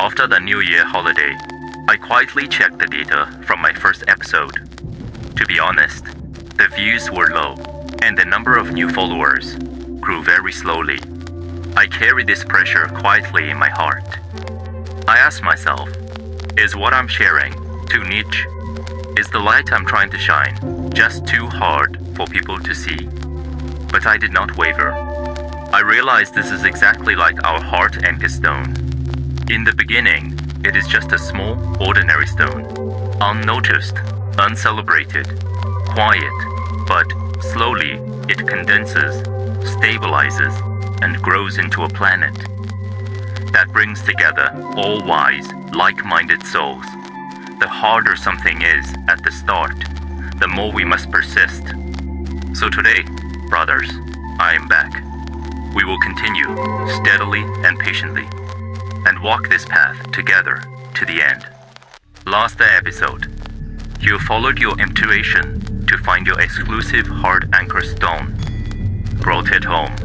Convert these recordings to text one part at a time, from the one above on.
After the New Year holiday, I quietly checked the data from my first episode. To be honest, the views were low, and the number of new followers grew very slowly. I carry this pressure quietly in my heart. I ask myself, is what I'm sharing too niche? Is the light I'm trying to shine just too hard for people to see? But I did not waver. I realized this is exactly like our heart anchor stone. In the beginning, it is just a small, ordinary stone, unnoticed, uncelebrated, quiet, but slowly it condenses, stabilizes, and grows into a planet that brings together all wise, like-minded souls. The harder something is at the start, the more we must persist. So today, brothers, I am back. We will continue steadily and patiently, and walk this path together to the end. Last episode, you followed your intuition to find your exclusive hard anchor stone, brought it home,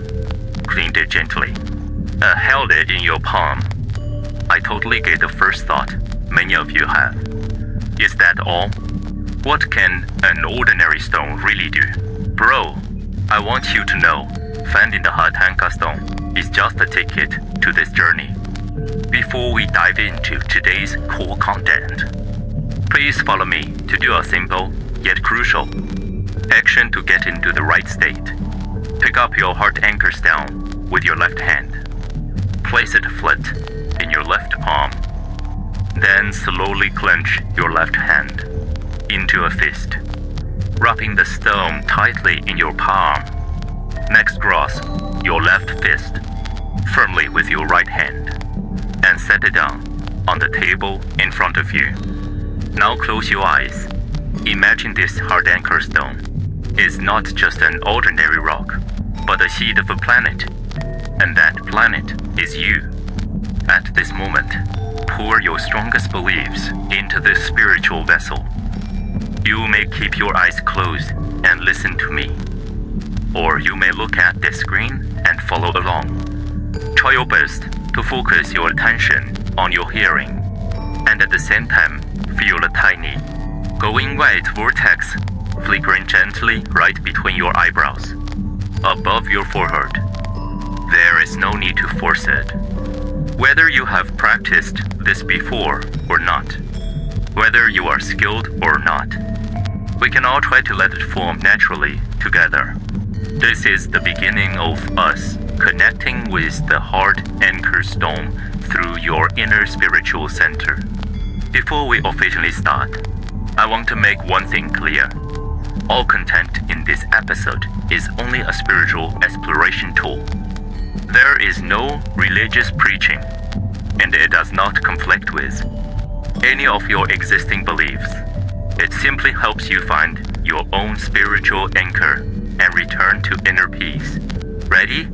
cleaned it gently, held it in your palm. I totally get the first thought many of you have. Is that all? What can an ordinary stone really do? Bro, I want you to know, finding the hard anchor stone is just a ticket to this journey. Before we dive into today's core content, please follow me to do a simple yet crucial action to get into the right state. Pick up your heart anchor stone with your left hand. Place it flat in your left palm. Then slowly clench your left hand into a fist, wrapping the stone tightly in your palm. Next, grasp your left fist firmly with your right hand and set it down on the table in front of you. Now close your eyes. Imagine this hard anchor stone is not just an ordinary rock, but the seed of a planet, and that planet is you. At this moment, pour your strongest beliefs into this spiritual vessel. You may keep your eyes closed and listen to me, or you may look at the screen and follow along. Try your best to focus your attention on your hearing, and at the same time, feel a tiny, glowing white vortex flickering gently right between your eyebrows, above your forehead. There is no need to force it. Whether you have practiced this before or not, whether you are skilled or not, we can all try to let it form naturally together. This is the beginning of us connecting with the hard anchor stone through your inner spiritual center. Before we officially start, I want to make one thing clear. All content in this episode is only a spiritual exploration tool. There is no religious preaching, and it does not conflict with any of your existing beliefs. It simply helps you find your own spiritual anchor and return to inner peace. Ready?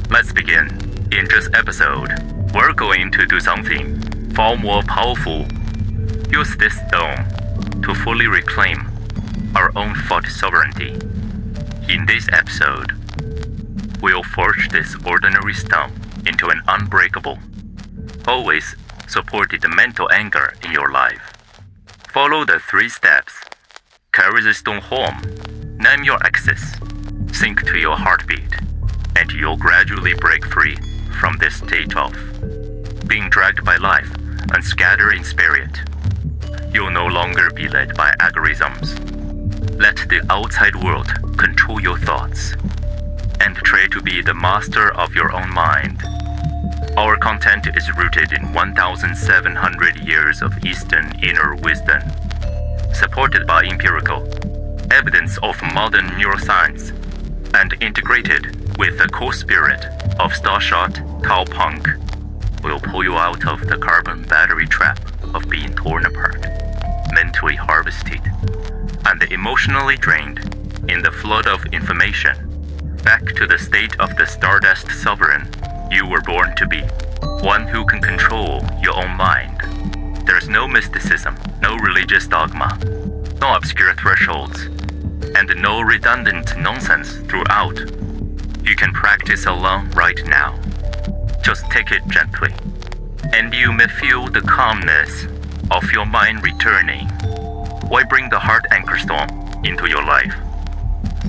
Let's begin. In this episode, we're going to do something far more powerful. Use this stone to fully reclaim our own thought sovereignty. In this episode, we'll forge this ordinary stone into an unbreakable, always supported mental anchor in your life. Follow the 3 steps. Carry the stone home. Name your axis. Sync to your heartbeat, and you'll gradually break free from this state of being dragged by life and scattered in spirit. You'll no longer be led by algorithms. Let the outside world control your thoughts, and try to be the master of your own mind. Our content is rooted in 1,700 years of Eastern inner wisdom, supported by empirical evidence of modern neuroscience, and integrated with the core spirit of Starshot Cowpunk. Will pull you out of the carbon battery trap of being torn apart, mentally harvested, and emotionally drained in the flood of information, back to the state of the stardust sovereign you were born to be, one who can control your own mind. There's no mysticism, no religious dogma, no obscure thresholds, and no redundant nonsense throughout. You can practice alone right now. Just take it gently. and you may feel the calmness of your mind returning. Why bring the hard anchor storm into your life?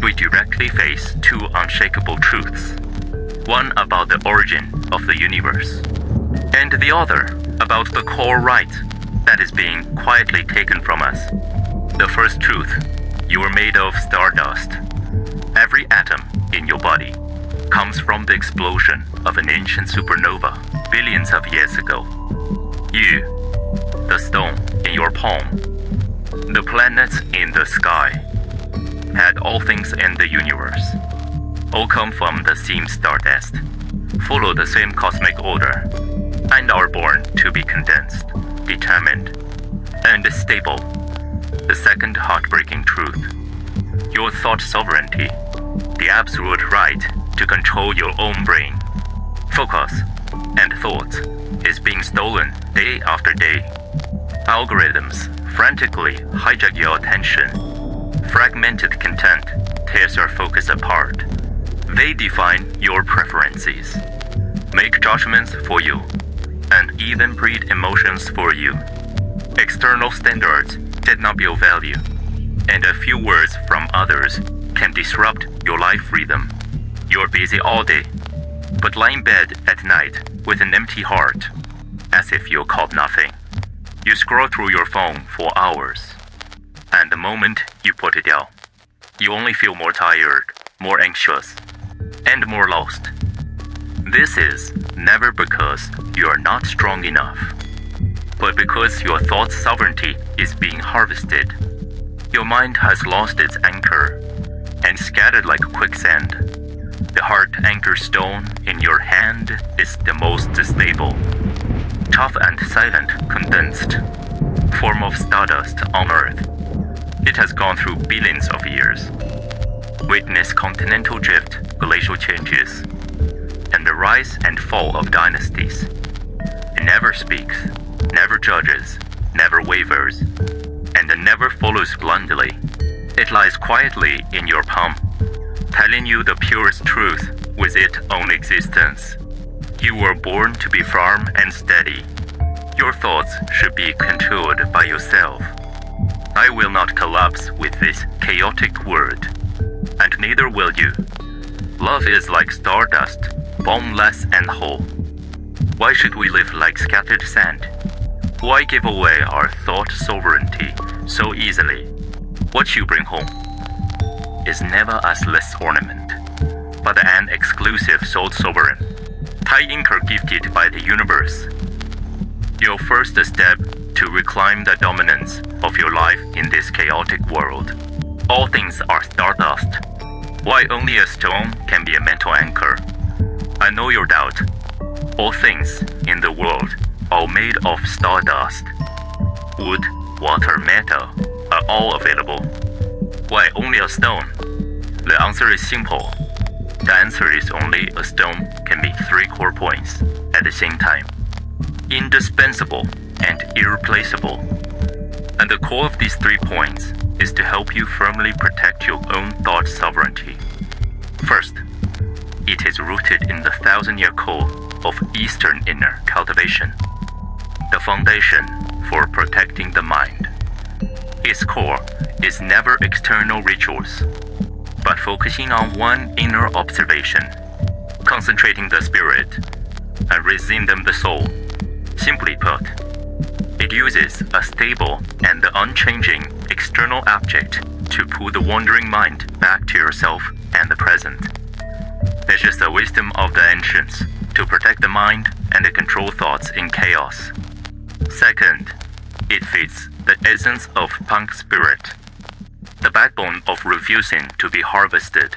We directly face two unshakable truths. One about the origin of the universe, and the other about the core right that is being quietly taken from us. The first truth: you are made of stardust. Every atom in your body comes from the explosion of an ancient supernova billions of years ago. You, the stone in your palm, the planets in the sky, and all things in the universe, all come from the same stardust, follow the same cosmic order, and are born to be condensed, determined, and stable. The second heartbreaking truth: your thought sovereignty, the absolute right to control your own brain, focus, and thoughts, is being stolen day after day. Algorithms frantically hijack your attention. Fragmented content tears your focus apart. They define your preferences, make judgments for you, and even breed emotions for you. External standards did not build value, and a few words from others can disrupt your life freedom. You're busy all day, but lie in bed at night with an empty heart, as if you caught nothing. You scroll through your phone for hours, and the moment you put it down, you only feel more tired, more anxious, and more lost. This is never because you are not strong enough, but because your thought sovereignty is being harvested. Your mind has lost its anchor and scattered like quicksand. The hard anchor stone in your hand is the most stable, tough and silent, condensed form of stardust on Earth. It has gone through billions of years, witnessed continental drift, glacial changes, and the rise and fall of dynasties. It never speaks, never judges, never wavers, and never follows blindly. It lies quietly in your palm, telling you the purest truth with its own existence. You were born to be firm and steady. Your thoughts should be controlled by yourself. I will not collapse with this chaotic world, and neither will you. Love is like stardust, boundless and whole. Why should we live like scattered sand? Why give away our thought sovereignty so easily? What you bring home is never a less ornament, but an exclusive soul sovereign, anchor gifted by the universe. Your first step to reclaim the dominance of your life in this chaotic world. All things are stardust. Why only a stone can be a mental anchor? I know your doubt. All things in the world are made of stardust. Wood, water, metal are all available. Why only a stone? The answer is simple. The answer is only a stone can meet three core points at the same time: indispensable and irreplaceable. And the core of these 3 points is to help you firmly protect your own thought sovereignty. First, it is rooted in the 1,000-year code of Eastern inner cultivation, the foundation for protecting the mind. Its core is never external rituals, but focusing on one inner observation, concentrating the spirit, and raising the soul. Simply put, it uses a stable and unchanging external object to pull the wandering mind back to yourself and the present. This is the wisdom of the ancients to protect the mind and control thoughts in chaos. Second, it fits the essence of punk spirit, the backbone of refusing to be harvested.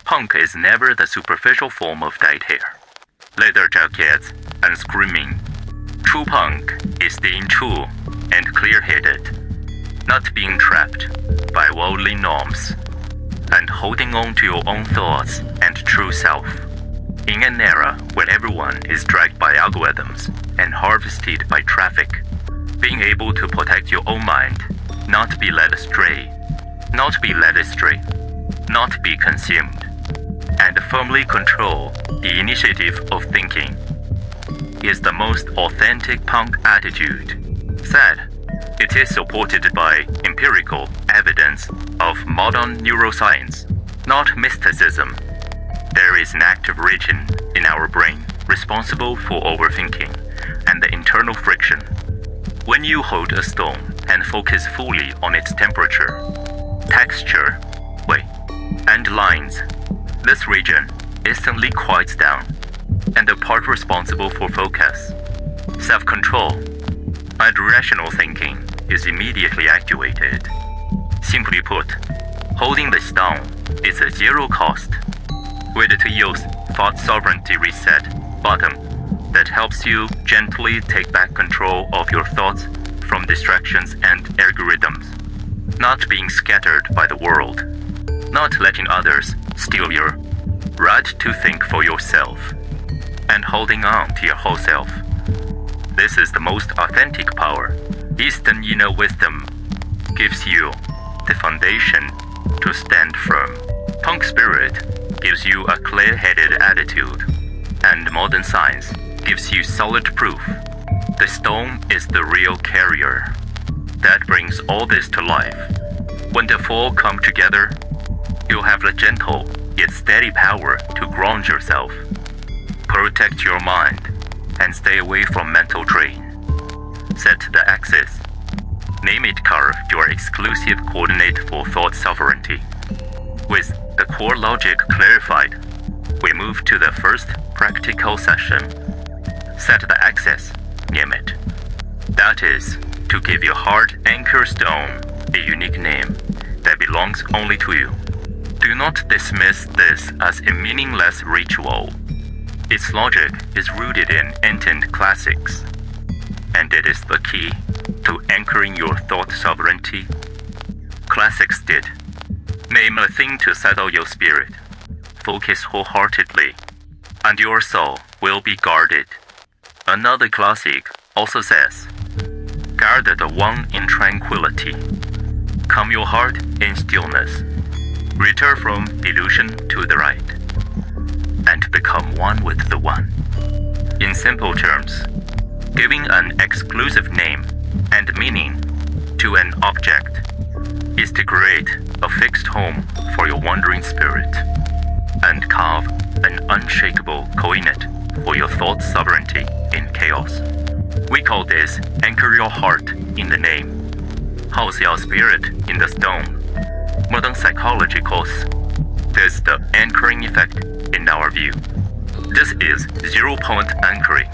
Punk is never the superficial form of dyed hair, leather jackets, and screaming. True punk is staying true and clear-headed, not being trapped by worldly norms, and holding on to your own thoughts and true self. In an era where everyone is dragged by algorithms and harvested by traffic, being able to protect your own mind, not be led astray, not be consumed, and firmly control the initiative of thinking. is the most authentic punk attitude. Said, it is supported by empirical evidence of modern neuroscience, not mysticism. There is an active region in our brain responsible for overthinking and the internal friction. When you hold a stone and focus fully on its temperature, texture, weight, and lines, this region instantly quiets down, and the part responsible for focus, self-control, and rational thinking is immediately activated. Simply put, holding the stone is a zero-cost way to use thought sovereignty reset button that helps you gently take back control of your thoughts from distractions and algorithms, not being scattered by the world, not letting others steal your right to think for yourself, and holding on to your whole self. This is the most authentic power. Eastern inner wisdom gives you the foundation to stand firm. Punk spirit gives you a clear-headed attitude, and modern science gives you solid proof. The stone is the real carrier that brings all this to life. When the four come together, you'll have the gentle yet steady power to ground yourself, protect your mind, and stay away from mental drain. Set the axis. Name it carve your exclusive coordinate for thought sovereignty. With the core logic clarified, we move to the first practical session. Set the axis. Name it. That is, to give your heart anchor stone a unique name that belongs only to you. Do not dismiss this as a meaningless ritual. Its logic is rooted in ancient classics, and it is the key to anchoring your thought sovereignty. Classics did. Name a thing to settle your spirit. Focus wholeheartedly, and your soul will be guarded. Another classic also says, guard the one in tranquility. Calm your heart in stillness. Return from delusion to the right, and become one with the one. In simple terms, giving an exclusive name and meaning to an object is to create a fixed home for your wandering spirit and carve an unshakable coordinate for your thought sovereignty in chaos. We call this anchor your heart in the name, house your spirit in the stone. Modern psychology calls this the anchoring effect in our view. This is zero-point anchoring.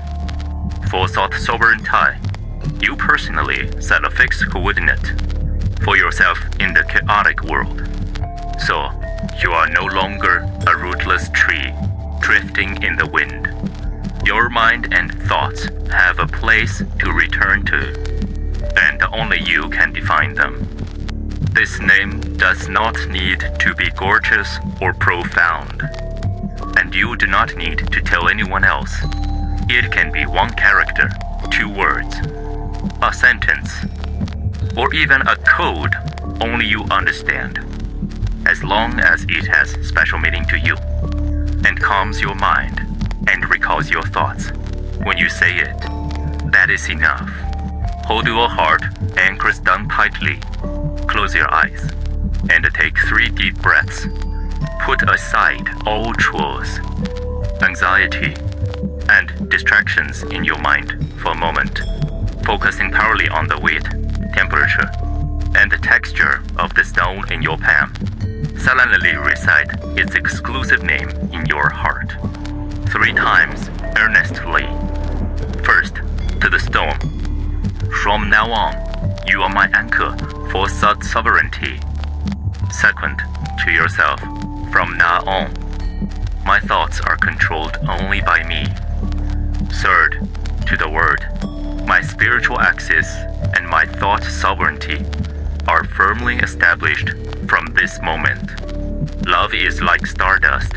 For thought sovereignty, you personally set a fixed coordinate for yourself in the chaotic world. So, you are no longer a rootless tree drifting in the wind. Your mind and thoughts have a place to return to, and only you can define them. This name does not need to be gorgeous or profound, and you do not need to tell anyone else. It can be one character, 2 words, a sentence, or even a code only you understand, as long as it has special meaning to you, and calms your mind and recalls your thoughts. When you say it, that is enough. Hold your heart anchors down tightly. Close your eyes and take 3 deep breaths. Put aside all chores, anxiety, and distractions in your mind for a moment, focusing entirely on the weight, temperature, and the texture of the stone in your palm. Silently recite its exclusive name in your heart 3 times earnestly. First, to the stone. From now on, you are my anchor for thought sovereignty. Second, to yourself. From now on, my thoughts are controlled only by me. Third, to the word. My spiritual axis and my thought sovereignty are firmly established from this moment. Love is like stardust,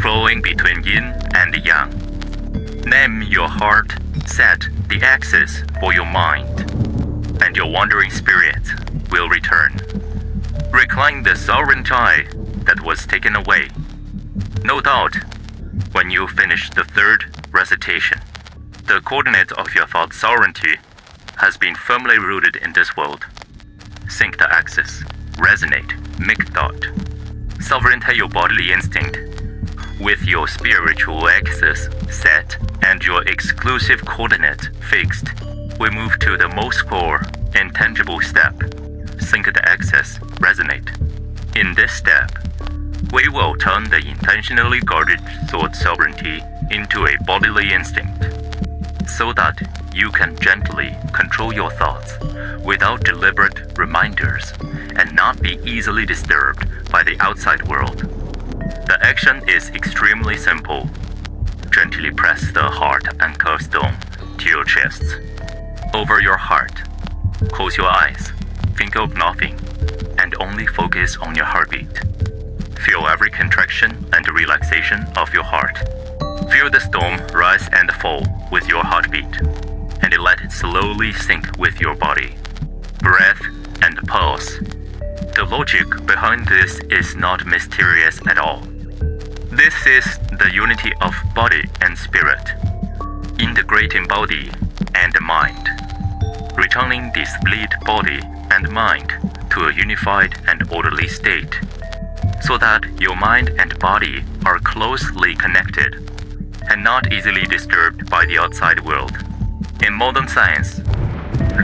flowing between yin and yang. Name your heart, set the axis for your mind, and your wandering spirit will return. Reclaim the sovereignty that was taken away. No doubt, when you finish the 3rd recitation, The coordinate of your thought sovereignty has been firmly rooted in this world. Sync the axis, resonate, make thought. Sovereignty your bodily instinct. With your spiritual axis set and your exclusive coordinate fixed, we move to the most core, intangible step. Sync the axis, resonate. In this step, we will turn the intentionally guarded thought sovereignty into a bodily instinct, so that you can gently control your thoughts without deliberate reminders and not be easily disturbed by the outside world. The action is extremely simple. Gently press the heart anchor stone to your chest. Over your heart, close your eyes, think of nothing, and only focus on your heartbeat. Feel every contraction and relaxation of your heart. Feel the stone rise and fall with your heartbeat, and let it slowly sink with your body. Breath and pulse. The logic behind this is not mysterious at all. This is the unity of body and spirit, integrating body and mind, returning the split body and mind to a unified and orderly state, so that your mind and body are closely connected and not easily disturbed by the outside world. In modern science,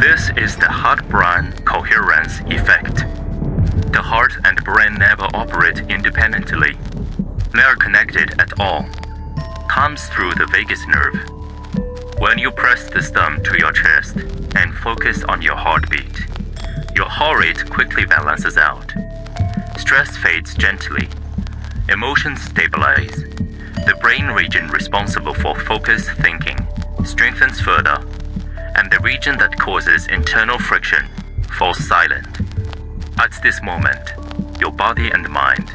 this is the heart-brain coherence effect. The heart and brain never operate independently. They are connected at all. Comes through the vagus nerve. When you press the thumb to your chest and focus on your heartbeat, your heart rate quickly balances out. Stress fades gently. Emotions stabilize. The brain region responsible for focused thinking strengthens further, and the region that causes internal friction falls silent. At this moment, your body and mind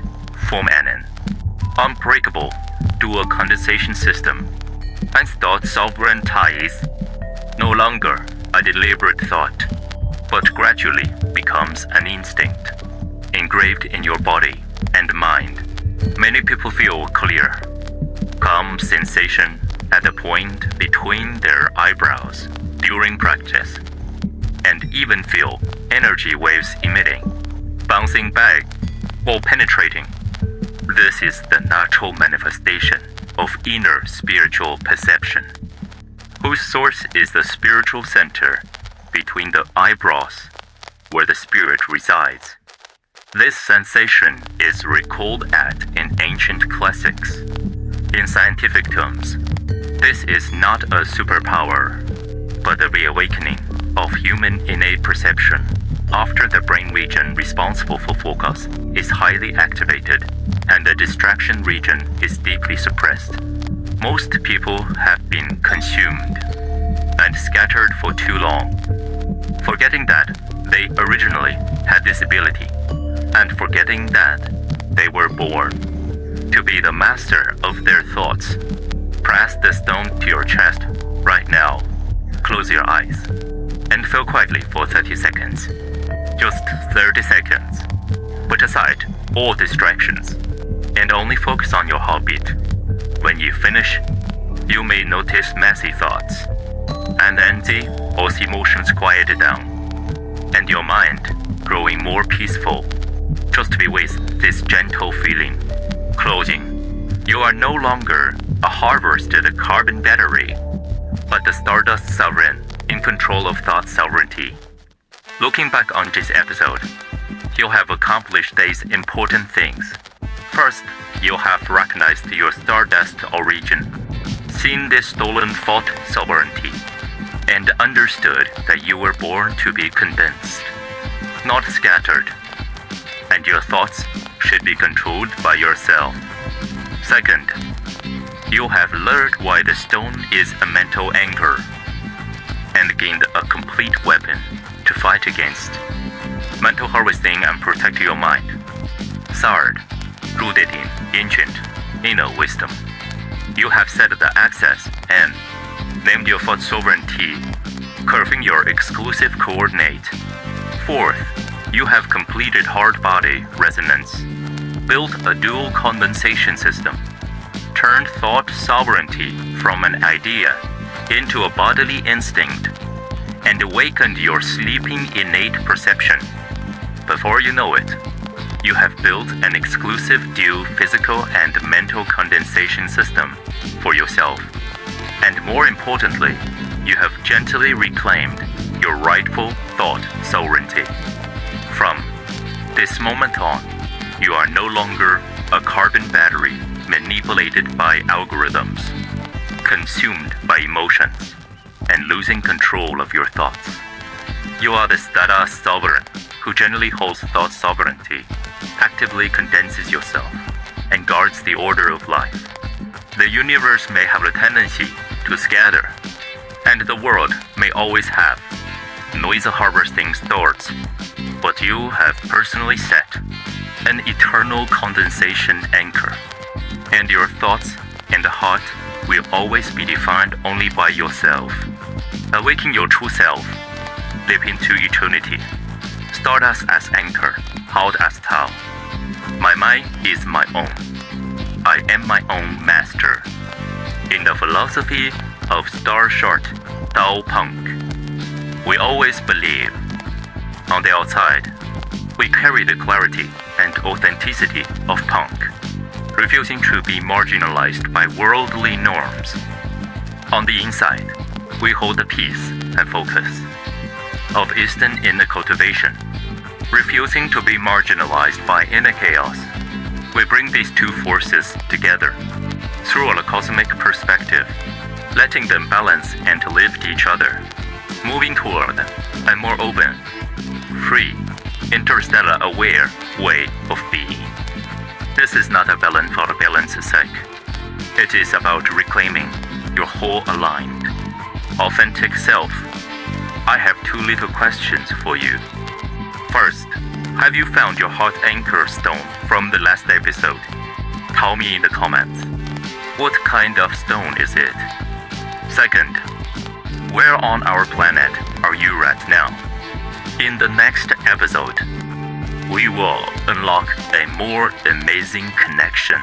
form an unbreakable dual condensation system, and thought sovereignty no longer a deliberate thought, but gradually becomes an instinct, engraved in your body and mind. Many people feel clear, calm sensation at the point between their eyebrows during practice, and even feel energy waves emitting, bouncing back, or penetrating. This is the natural manifestation of inner spiritual perception, whose source is the spiritual center between the eyebrows, where the spirit resides. This sensation is recalled at in ancient classics. In scientific terms, this is not a superpower, but a reawakening of human innate perception after the brain region responsible for focus is highly activated and the distraction region is deeply suppressed. Most people have been consumed and scattered for too long, forgetting that they originally had this ability, and forgetting that they were born to be the master of their thoughts. Press the stone to your chest right now. Close your eyes and feel quietly for 30 seconds. Just 30 seconds. Put aside all distractions and only focus on your heartbeat. When you finish, you may notice messy thoughts and empty or emotions quieted down, and your mind growing more peaceful. Just be with this gentle feeling. Closing. You are no longer a harvested carbon battery, but the stardust sovereign in control of thought sovereignty. Looking back on this episode, you'll have accomplished these important things. First, you'll have recognized your stardust origin, seen this stolen thought sovereignty, and understood that you were born to be condensed, not scattered, and your thoughts should be controlled by yourself. Second, you have learned why the stone is a mental anchor, and gained a complete weapon to fight against. Mental harvesting and protect your mind. Third, rooted in ancient inner wisdom, you have set the axis and named your thought sovereignty, curving your exclusive coordinate. Fourth, you have completed heart-body resonance, built a dual condensation system, turned thought sovereignty from an idea into a bodily instinct and awakened your sleeping innate perception. Before you know it, you have built an exclusive dual physical and mental condensation system for yourself. And more importantly, you have gently reclaimed your rightful thought sovereignty. From this moment on, you are no longer a carbon battery manipulated by algorithms, consumed by emotions, and losing control of your thoughts. You are the Stardust sovereign who generally holds thought sovereignty, actively condenses yourself, and guards the order of life. The universe may have a tendency to scatter, and the world may always have noise harvesting thoughts, but you have personally set an eternal condensation anchor, and your thoughts and heart will always be defined only by yourself. Awaken your true self, leap into eternity. Stardust as anchor, held as Tao. My mind is my own. I am my own master. In the philosophy of star-short Tao Punk, we always believe, on the outside, we carry the clarity and authenticity of punk, refusing to be marginalized by worldly norms. On the inside, we hold the peace and focus of Eastern inner cultivation, refusing to be marginalized by inner chaos. We bring these two forces together through a cosmic perspective, letting them balance and lift each other, moving toward a more open, free, interstellar aware way of being. This is not a balance for the balance's sake. It is about reclaiming your whole aligned, authentic self. I have two little questions for you. First, have you found your heart anchor stone from the last episode? Tell me in the comments. What kind of stone is it? Second, where on our planet are you right now? In the next episode, we will unlock a more amazing connection.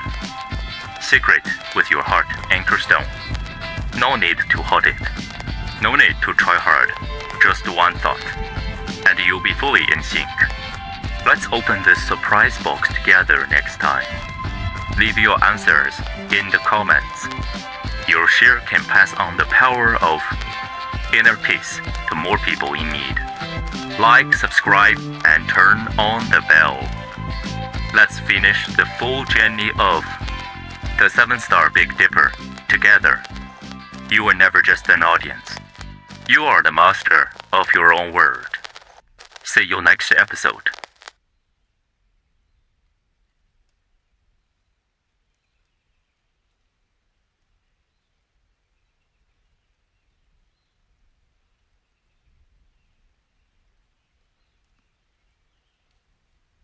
Secret with your heart anchor stone. No need to hold it. No need to try hard. Just one thought, and you'll be fully in sync. Let's open this surprise box together next time. Leave your answers in the comments. Your share can pass on the power of inner peace to more people in need. Like, subscribe, and turn on the bell. Let's finish the full journey of the 7-star Big Dipper together. You are never just an audience. You are the master of your own world. See you next episode.